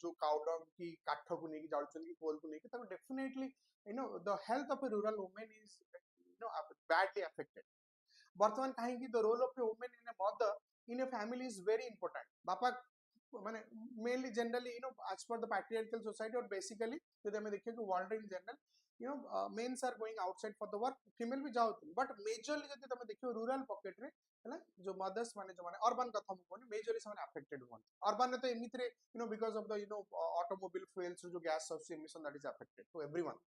जो काउ डंग की काठ को नेकी जालचंती कोल को नेकी तब definitely the health of a rural women is badly affected वर्तमान काहे की the role of a women in a mother in a family is very important बापा माने mainly generally as per the patriarchal society or basically जब हमें देखिए कि world in general mens are going outside for the work female भी जाउत but majorly जब तमे देखियो रूरल पॉकेट रे हैला जो मदर्स माने जो माने अर्बन कथा मु कोनी मेजरली समान अफेक्टेड होन अर्बन ने तो एमितरे because of the automobile fuels जो gas emission that is affected to everyone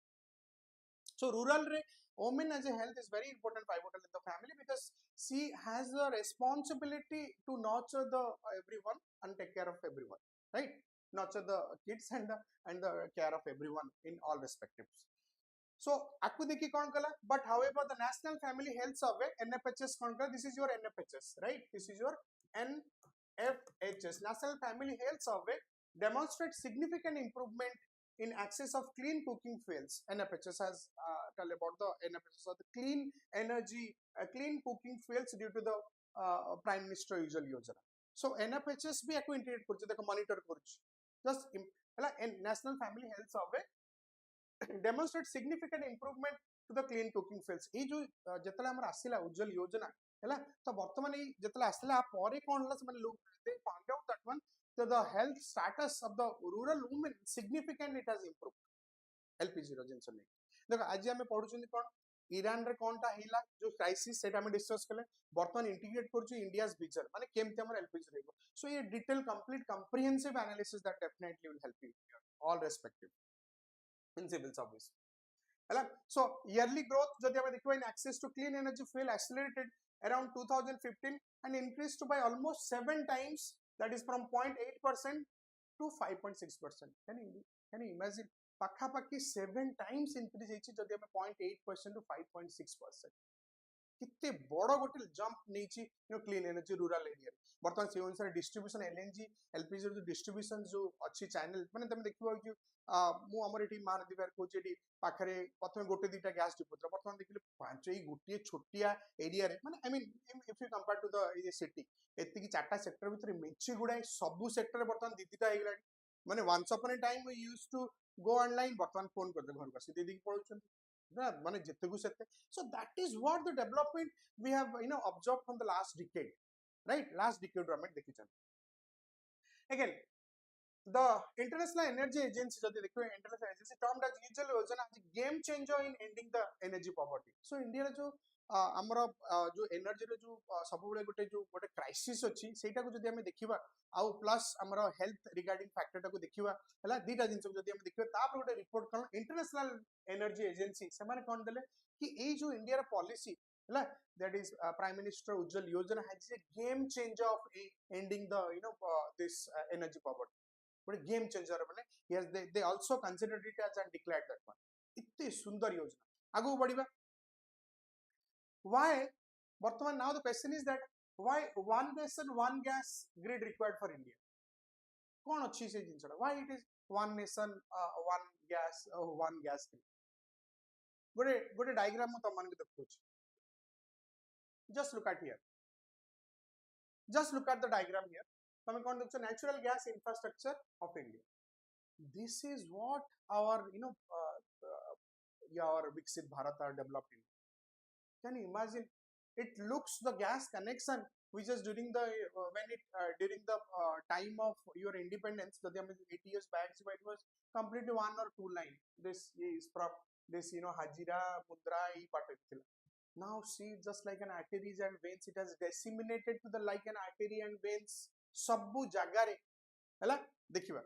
so rural re women as a health is very important pivotal in the family because she has the responsibility to nurture the everyone and take care of everyone right nurture the kids and the care of everyone in all respectives so आपको देखिए कौन कला but however the national family health survey NFHS कौन कला this is your NFHS right this is your NFHS national family health survey demonstrates significant improvement in access of clean cooking fuels NFHS has tell about the NFHS or the clean energy clean cooking fuels due to the prime minister usual yojana so NFHS भी आपको integrate करछ देखो monitor करछ just हला national family health survey demonstrate significant improvement to the clean cooking fuels ए जो जतला हमर आसिला उज्जवल योजना हला तो वर्तमान ए जतला आसिला पारे कोन हला से माने लोग they found out that one so the health status of the rural women significantly it has improved LPG रो जिंस नै देखो आज हम पढुछन कोन ईरान रे कोनटा हिला जो क्राइसिस सेटा हम डिस्कस करले वर्तमान इंटीग्रेट करछु इंडियाज विजन माने केमते हमर LPG रहबो सो ये detail complete comprehensive analysis that definitely will help you all respective in civil service है सो yearly growth जदि हम देखिबा in access to clean energy fuel accelerated around 2015 and increased by almost 7 times, that is from 0.8% to 5.6%. Can you imagine pakha pakhi 7 times increase hechi जदि हम 0.8% to 5.6%. कितने बड़ गोटे jump नहीं क्लीन एनर्जी रूरल एरिया बर्तमान से अनुसार distribution LNG LPG जो डिस्ट्रीब्यूशन जो अच्छी चैनल माने तुम देखिबो कि मु हमर एठी महानदी बार कोचे एठी पाखरे प्रथम गोटे दीटा गैस डिपोटर बर्तमान देखिले पांच एई गोटे छोटिया एरिया रे माने I mean if you compare to the city एति की चारटा सेक्टर भीतर मेची गुडा सब सेक्टर बर्तमान दीदीटा हे गेलानी माने once upon a time we used to go online बर्तमान फोन कर दे घर को दीदी की पळुछन ना माने जिते को सेते. So that is what the development we have observed from the last decade, right? Last decade ramen dekhichen. Again, the International Energy Agency jodi dekhibe International Agency termed as usual yojana as a game changer in ending the energy poverty. So India रे जो हमर जो energy रे जो सब बेले गोटे crisis अछि सेटा को जदि हम देखिबा आउ प्लस हमर हेल्थ रिगार्डिंग फैक्टर टा को देखिबा हला दीटा जिंस जदि हम देखिबा तापर गोटे रिपोर्ट कन इंटरनेशनल एनर्जी एजेंसी से माने कोन देले कि ए जो इंडिया रा पॉलिसी हला that is prime minister Ujjwala Yojana has a game changer of ending the this energy poverty गोटे गेम चेंजर माने yes they also considered it as and declared that one इतने सुंदर योजना आगु बढ़िबा. Why Bartman now the question is that why one nation one gas grid required for India? कौन अच्छी से जिनस why it is one nation one gas grid? गोटे diagram मु तमन के देखुछ. Just look at here. Just look at the diagram here. तमे कोन देखछ natural gas infrastructure of India. This is what our your Viksit Bharat are developed in. Can you imagine? It looks the gas connection which is during the during the time of your independence, the 80 years back, it was completely one or two line. This is from this Hajira, Mudra, now see just like an arteries and veins, it has disseminated to the like an artery and veins सबु जगह रे हला देखिबा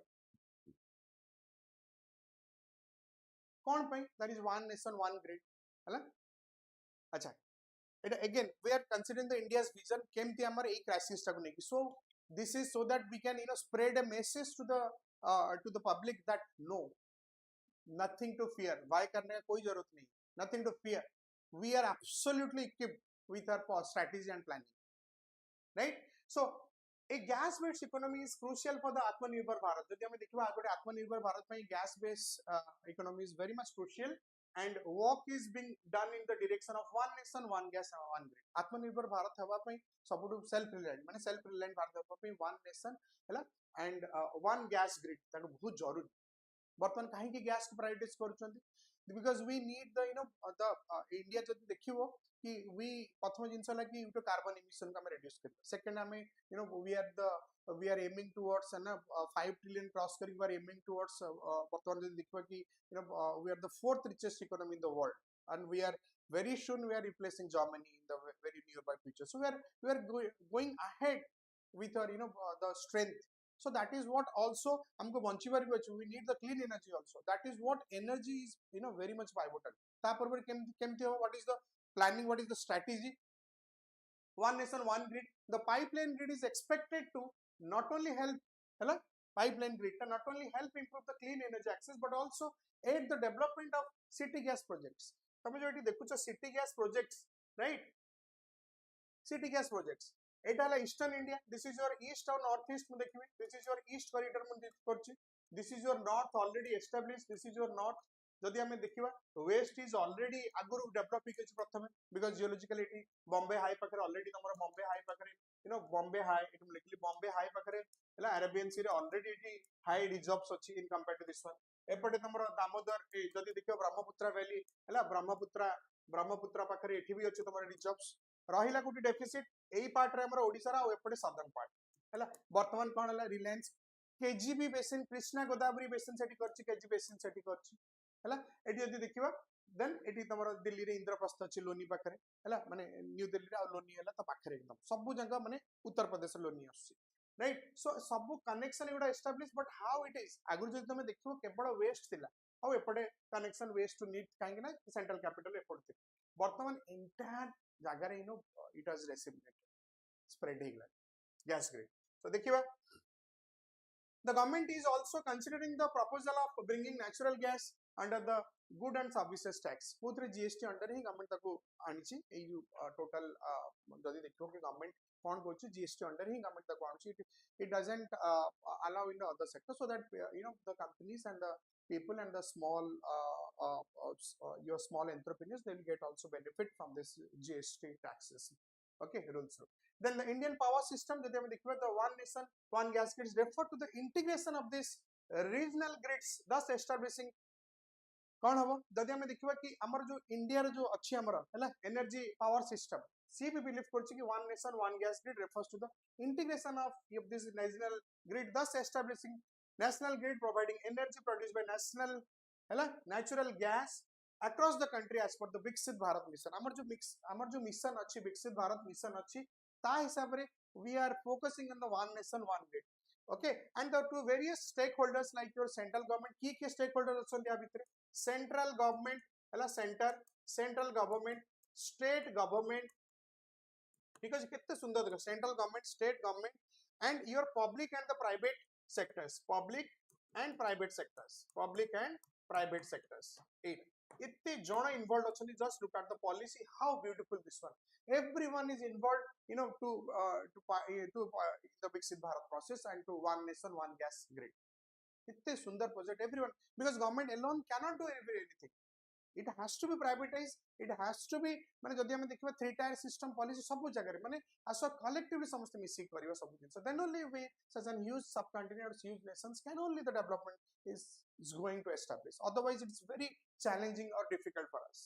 कौन पई that is one nation one grid हला. अच्छा it again we are considering the India's vision केमती हमर ए क्राइसिस टा को नेकी. So this is so that we can spread a message to the public that no, nothing to fear, why करने का कोई जरूरत नहीं, nothing to fear, we are absolutely equipped with our strategy and planning, right? So a gas based economy is crucial for the Atmanirbhar Bharat. जदि हमें देखिबा आगोटे Atmanirbhar Bharat में gas based economy is very much crucial and work is being done in the direction of one nation one gas one grid. Atmanirbhar Bharat हवा पे सबुटु self reliant माने self reliant Bharat हवा पे one nation हला and one gas grid ताको बहुत जरूरी. बर्तमान काहे की gas को prioritise करूछंती because we need the the India जदि देखिबो कि we प्रथम जिंस ला कि कार्बन एमिशन का हम रिड्यूस कर. सेकंड हमें we are aiming towards 5 trillion cross करी we are aiming towards बर्तमान जदि देखिबा कि we are the fourth richest economy in the world and we are very soon we are replacing Germany in the very nearby future. So we are going ahead with our the strength. So that is what also हमको बंचिबार भी अछि. We need the clean energy also. That is what energy is very much pivotal. तापर पर केमती हो, what is the planning, what is the strategy? One nation one grid. The pipeline grid is expected to not only help pipeline grid not only help improve the clean energy access but also aid the development of city gas projects. तमे जो एटी देखुछ city gas projects, right? City gas projects एटा हला eastern India. This is your east और north east में देखिबे. This is your east corridor में करछि. This is your north already established. This is your north. जदि हमें देखिबा वेस्ट इज ऑलरेडी आगुरु डेवलप हिके प्रथमे बिकॉज़ जियोलॉजिकली एटी बॉम्बे हाई पाखरे ऑलरेडी तमरो बॉम्बे हाई पाखरे बॉम्बे हाई एटी हम लिखली बॉम्बे हाई पाखरे हला अरेबियन सी रे ऑलरेडी एटी हाई रिजर्व्स अछि in compare to this one. एपटे तमरो दामोदर जदि देखिबा ब्रह्मपुत्र वैली हला ब्रह्मपुत्र पाखरे एठी भी अछि तमरो रिजर्व्स. रहिला कोटी डेफिसिट एई पार्ट रे हमर ओडिसा रा एपटे सदर्न पार्ट हला. वर्तमान कोन हला Reliance KGB basin Krishna Godavari basin सेठी करछि. केजी बेसिन सेठी करछि हला. एठी जदि देखिबा देन एठी तमरो दिल्ली रे इंद्रप्रस्थ अछि लोनी पाखरे हला माने न्यू दिल्ली रे आ लोनी हला त पाखरे एकदम सब जगह माने उत्तर प्रदेश लोनी आछि, राइट? सो सब कनेक्शन एगुडा establish but how it is आगुर जदि तमे देखिबो केवल वेस्ट थिला आउ एपटे कनेक्शन वेस्ट टू नीट काहे ना सेंट्रल कैपिटल एपटे वर्तमान एंटायर जगह रे इट वाज रेसिप्रोकेटेड स्प्रेड हे गैस ग्रिड so देखिबा the government is also considering the proposal of bringing natural gas under the good and services tax कोथरे जीएसटी अंडर ही गवर्नमेंट ताको आनिछि ए टोटल जदी देखियो कि गवर्नमेंट कौन कोछि जीएसटी अंडर ही गवर्नमेंट ताको आनिछि it doesn't allow in the other sector so that the companies and the people and the small your small entrepreneurs they will get also benefit from this GST taxes okay rules then the Indian power system jodi ame dekhiba the one nation one gas grid refer to the integration of this regional grids thus establishing कौन हम जदि आम देखा कि आमर जो India जो अच्छी आमर है एनर्जी पावर सिस्टम सी भी बिलीव कर one nation one gas grid refers to the integration of this national grid thus establishing national grid providing energy produce by national है natural gas across the country as per the Viksit Bharat mission आमर जो mission अच्छी विकसित Bharat mission अच्छी ता हिसाब रे we are focusing on the one nation one grid okay and the two various stakeholders like your central government की stakeholders अछन या भितरे central government हला central government state government ठीक अछि केते सुंदर देखो central government state government and your public and the private sectors public and private sectors इत्ते जण इन्वॉल्वड अछन just look at the policy how beautiful this one everyone is involved to the Viksit Bharat process and to one nation one gas grid इतने सुंदर project everyone because government alone cannot do anything it has to be privatized it has to be माने जदि हम देखिबा three tier system policy सब जगह रे माने as a collectively समस्त मिसी करबा सब दिन so then only we such an huge subcontinent huge nations can only the development is going to establish otherwise it's very challenging or difficult for us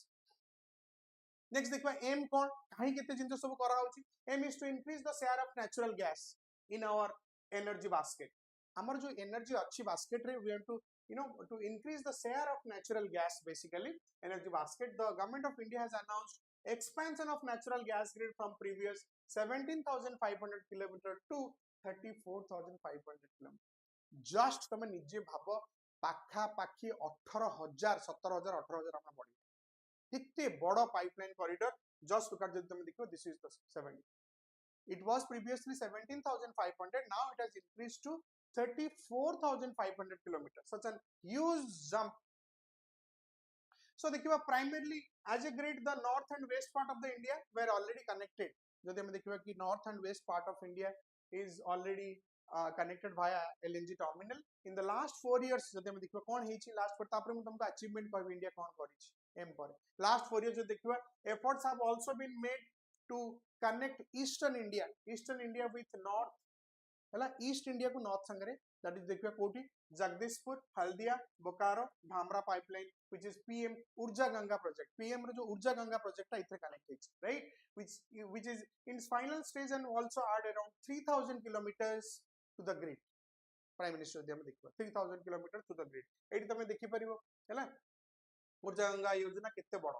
next देखबा एम कोन काहे केते जिंस सब करा होची aim is to increase the share of natural gas in our energy basket हमर जो एनर्जी अच्छी बास्केट रे we have to to increase the share of natural gas basically energy basket the government of India has announced expansion of natural gas grid from previous 17,500 km to 34,500 km just तमे निजे भाबो पाखा पाखी 18,000 17,000 18,000 हम बढ़ी कितने बड़ा pipeline corridor just look eight जब तुम देखो this is the 70 it was previously 17,500 now it has increased to 34,500 kilometers such an huge jump so देखिबा primarily as a grid the north and west part of the India were already connected जदि हम देखिबा कि north and west part of India is already connected via LNG terminal in the last 4 years जदि हम देखिबा कोन हेची last पर तापर हम तुमको अचीवमेंट कहब इंडिया कोन करिछि एम पर last 4 years जो देखिबा efforts have also been made to connect eastern India with north हला ईस्ट इंडिया को नॉर्थ संगरे दैट इज देखिबा कोठी Jagdishpur Haldia Bokaro Dhamra pipeline which is PM ऊर्जा गंगा प्रोजेक्ट पीएम रो जो ऊर्जा गंगा प्रोजेक्ट इथे कनेक्ट है right which is in its final stage and also add around 3,000 kilometers to the grid prime minister दे हम देखिबा 3,000 kilometers to the grid एठी तमे देखि परिबो हला ऊर्जा गंगा योजना कितने बड़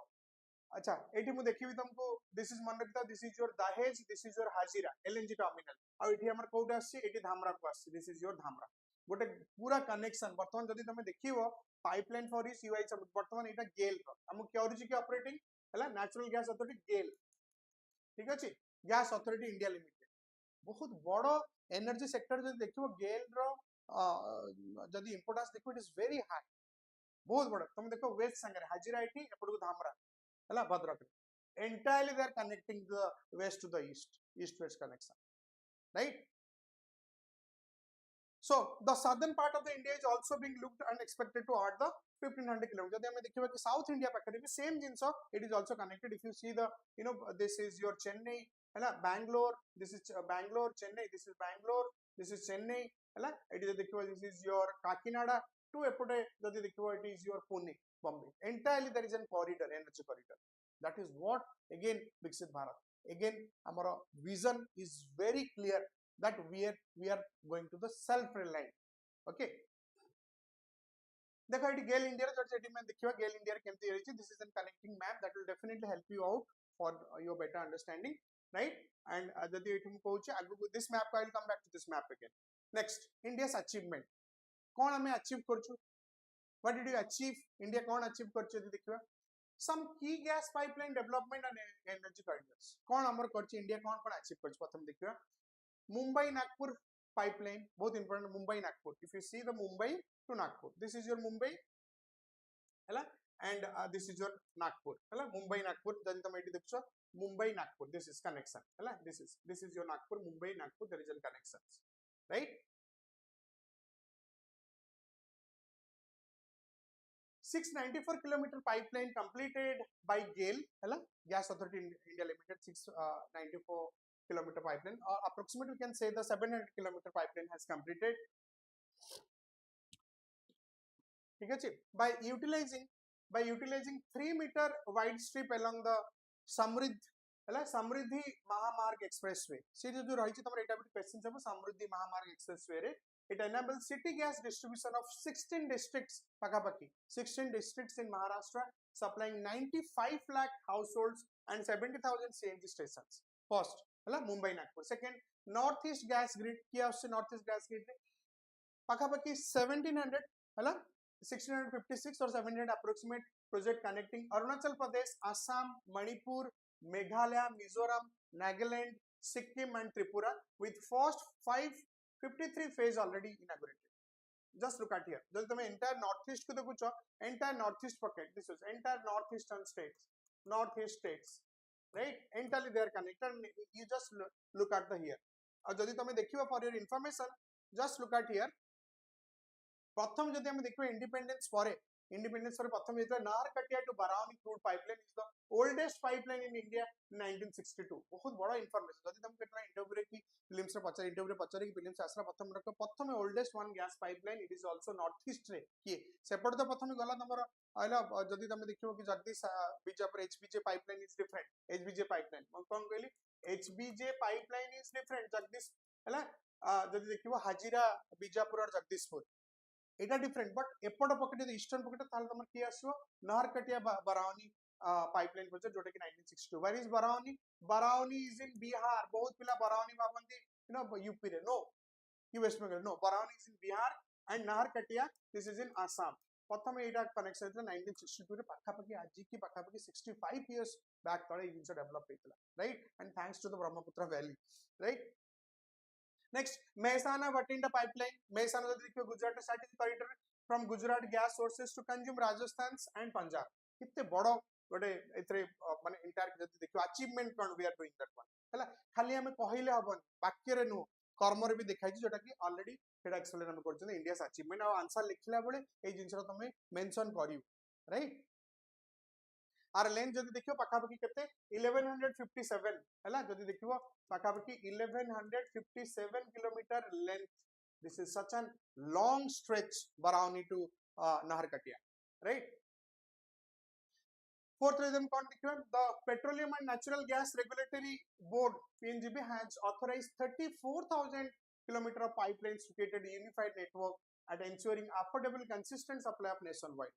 अच्छा एठी मु देखिबी तुमको दिस इज मन रखता this is your Dahej this is your Hazira LNG terminal आ एठी हमर कोड आसी एठी धामरा को आसी दिस इज योर धामरा गोटे पूरा कनेक्शन वर्तमान जदी तमे देखिबो पाइपलाइन फॉर इस यूआई सब वर्तमान एटा गेल रो हम क्योरिजी के ऑपरेटिंग हला नेचुरल गैस अथॉरिटी गेल ठीक अछि गैस अथॉरिटी इंडिया लिमिटेड बहुत बड़ एनर्जी सेक्टर जदी देखिबो गेल रो जदी इंपोर्टेंस देखो इट इज वेरी हाई बहुत बड़ तुम देखो वेस्ट संगे हाजिरा एठी एपडू धामरा हला Bhadrak entirely they are connecting the west to the east west connection right so the southern part of the India is also being looked and expected to add the 1,500 km जदि हम देखिबा कि साउथ इंडिया पाखरे भी same jeans it is also connected if you see the this is your Chennai हला Bangalore this is Bangalore Chennai this is Bangalore this is Chennai हला it is देखिबा this is your Kakinada to एपटे जदि देखिबा it is your Pune Bombay entirely there is a corridor energy corridor that is what again Viksit Bharat again our vision is very clear that we are going to the self reliant okay देखो ये गेल India जो सेटी में देखिबा गेल India केमती रही this is a connecting map that will definitely help you out for your better understanding right and जदि एठम कहूची आगु this map I will come back to this map again next India's achievement कोन हमें achieve करछु What did you achieve? India कौन achieve करछि यदि देखिबा some key gas pipeline development and energy corridors कौन हमर करछि इंडिया कौन achieve करछि प्रथम देखिबा Mumbai Nagpur pipeline बहुत important Mumbai Nagpur if you see the Mumbai to Nagpur this is your Mumbai हैला and this is your Nagpur हैला Mumbai Nagpur जदि तुम एठी देखछो Mumbai Nagpur this is connection हैला this is your Nagpur Mumbai Nagpur there is a connection right 694 kilometer pipeline completed by GAIL हैला Gas Authority India Limited 694 kilometer pipeline or approximately we can say the 700 kilometer pipeline has completed ठीक है by utilizing 3-meter wide strip along the समृद्धि महामार्ग expressway से जो रही तमर एटा भी question सब समृद्धि महामार्ग expressway रे it enables city gas distribution of 16 districts pakapaki 16 districts in Maharashtra supplying 95 lakh households and 70,000 CNG stations first हैला Mumbai Nagpur second northeast gas grid किया उससे northeast gas grid रे pakapaki 1700 हैला 1656 or 700 approximate project connecting Arunachal Pradesh, Assam, Manipur, Meghalaya, Mizoram, Nagaland, Sikkim and Tripura with first 553 phase already inaugurated. Just look at here. Just the entire northeast को देखो entire northeast pocket. This is entire northeastern states, right? Entirely they are connected. You just look at the here. और यदि तुम देखिबा for your information, just look at here. प्रथम जदि हम देखिबा इंडिपेंडेंस पर प्रथम जेता Naharkatiya to Barauni crude pipeline is the oldest pipeline in India 1962 बहुत बड़ा इंफॉर्मेशन जदि तुम केतना इंटरव्यू रे की फिल्म्स रे पचार इंटरव्यू रे पचार की फिल्म्स आसरा प्रथम oldest one gas pipeline it is also north east रे की सेपट तो प्रथम गला नंबर आइला जदि तुम देखिबो कि Jagdish Bijapur HBJ pipeline is different HBJ pipeline कोन कहली HBJ pipeline is different Jagdish हैला जदि देखिबो हाजीरा बीजापुर और जगदीशपुर एटा डिफरेंट बट एपट पॉकेट यदि ईस्टर्न पॉकेट ताल तमर की आसो नाहरकटिया बराउनी पाइपलाइन प्रोजेक्ट जोटा कि 1962 where is Barauni is in Bihar बहुत पिला बराउनी बाबंदी यू नो यूपी रे नो कि West Bengal no Barauni is in Bihar and Naharkatiya this is in Assam प्रथम एटा कनेक्शन था 1962 रे पाखापाखी आज की पाखापाखी 65 इयर्स बैक तळे इनसे डेवलप हेतला right and thanks to the Brahmaputra valley right Next, Mehsana Batinda pipeline. Mehsana देखियो Gujarat strategic corridor from Gujarat gas sources to consume Rajasthan and Punjab. कितने बड़ो गोटे एथरे माने इंटायर जति देखियो अचीवमेंट कोन we are doing that one हला खाली हमें कहिले हबन वाक्य रे नु कर्म रे भी देखाई जोटा कि ऑलरेडी सेटा एक्सप्लेन हम करछन इंडियास अचीवमेंट और आंसर लिखला बेले ए जिंसरा तमे मेंशन करियो राइट आर लेंथ जदि देखियो पाखापाखी केते 1157 हैला जदि देखियो पाखापाखी 1157 kilometre length this is such an long stretch Barauni to Naharkatiya right fourth reason कौन देखियो the petroleum and natural gas regulatory board PNGB has authorised 34000 kilometre of pipelines located unified network at ensuring affordable consistent supply of nationwide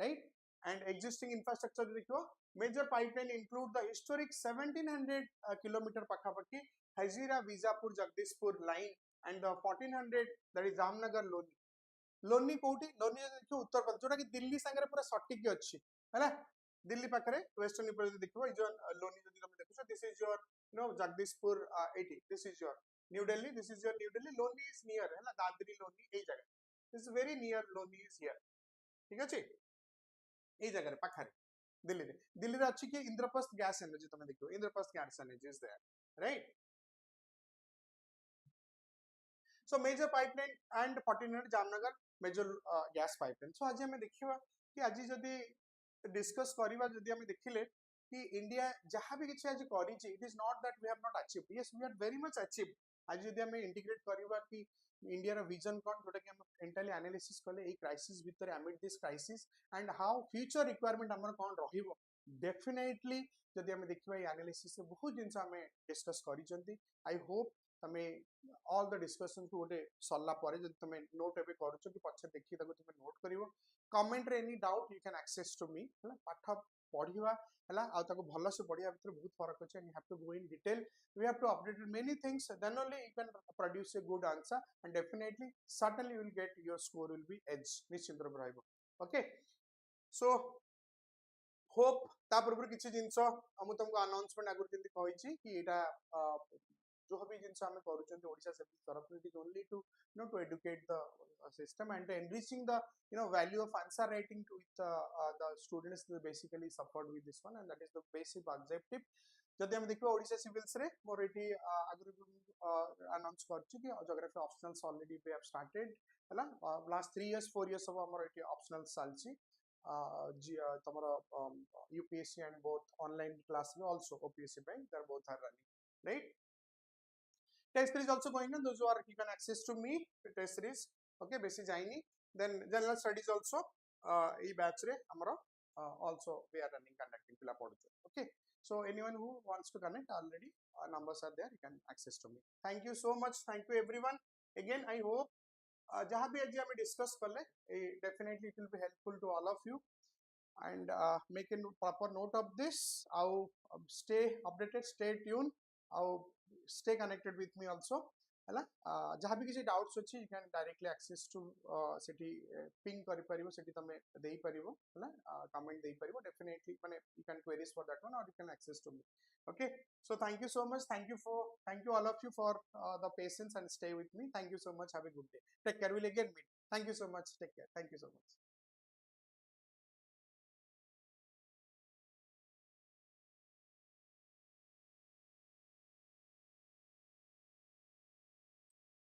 right and existing infrastructure देखियो major pipeline include the historic 1700 kilometer pakapaki Hazira Vijapur Jagdishpur line and the 1400 that is Jamnagar Loni कोठी लोनी देखियो उत्तर प्रदेश जोटा कि दिल्ली संगे पूरा सटीक अछि हैला दिल्ली पाखरे वेस्टर्न यूपी देखियो ई जो लोनी जदि तुम देखछो this is your you know Jagdishpur 80 this is your new Delhi this is your new Delhi Loni is near हैला दादरी लोनी ए जगह this is very near Loni is here ठीक अछि ए जगह रे पाखरे दिल्ली रे अछि कि इंद्रप्रस्थ गैस एनर्जी तुम देखियो Indraprastha gas energy is there right so major pipeline and 1400 Jamnagar major gas pipeline so आज हमें देखिबा कि आज जदी डिस्कस करबा जदी हमें देखिले कि इंडिया जहां भी किछ आज करी छि it is not that we have not achieved yes we are very much achieved आज जदी हमें इंटीग्रेट करबा कि इंडिया रा विजन कोन जोटा कि हम एंटायरली एनालिसिस करले ए क्राइसिस भीतर amid this crisis and how future requirement हमर कोन रहिबो डेफिनेटली जदी हमें देखिबा ए एनालिसिस से बहुत जिंस हमें डिस्कस करी जंती आई होप तमे ऑल द डिस्कशन को गोटे सरला परे जदी तमे नोट एबे करूछो कि पछे देखि ताको तमे नोट करिवो कमेंट रे any doubt you can access to me हला पाठ पढिवा हला आ ताको भलो से पढिया भीतर बहुत फरक अछि and you have to go in detail we have to update many things then only you can produce a good answer and definitely certainly you will get your score will be as निश्चित रहइबो okay so hope ता पूर्व किसी जिनस मु तुमको announcement आगु जल्दी कहि कि एटा जो भी जिनस आमे करूछन ओडिशा से तरफ it is only to to educate the system and enriching the value of answer writing to with the students basically suffered with this one and that is the basic objective जदि हम देखिबा ओडिशा सिविल्स रे मोर eighty आगु announce करछु कि geography optionals already we have started हला last 3 years 4 years सब हमर एटी ऑप्शनल्स चलछि tomorrow UPSC and both online class also OPSC bank they are both are running right test series also going on those who are you can access to me the test series okay basic jaini then general studies also e batch re amara also we are running conducting pila podu okay so anyone who wants to connect already numbers are there you can access to me thank you so much thank you everyone again I hope जहाँ भी आज हमें discuss कर ले definitely it will be helpful to all of you and make a proper note of this stay updated stay tuned stay connected with me also है जहाँ भी किसी डाउट्स अच्छी you can directly access to सेठी ping करि परिबो सेठी तमे देई परिबो है कमेंट देई परिबो डेफिनेटली माने you can queries for that one और you can access to me okay so thank you so much thank you all of you for the patience and stay with me thank you so much have a good day take care we'll again meet thank you so much take care thank you so much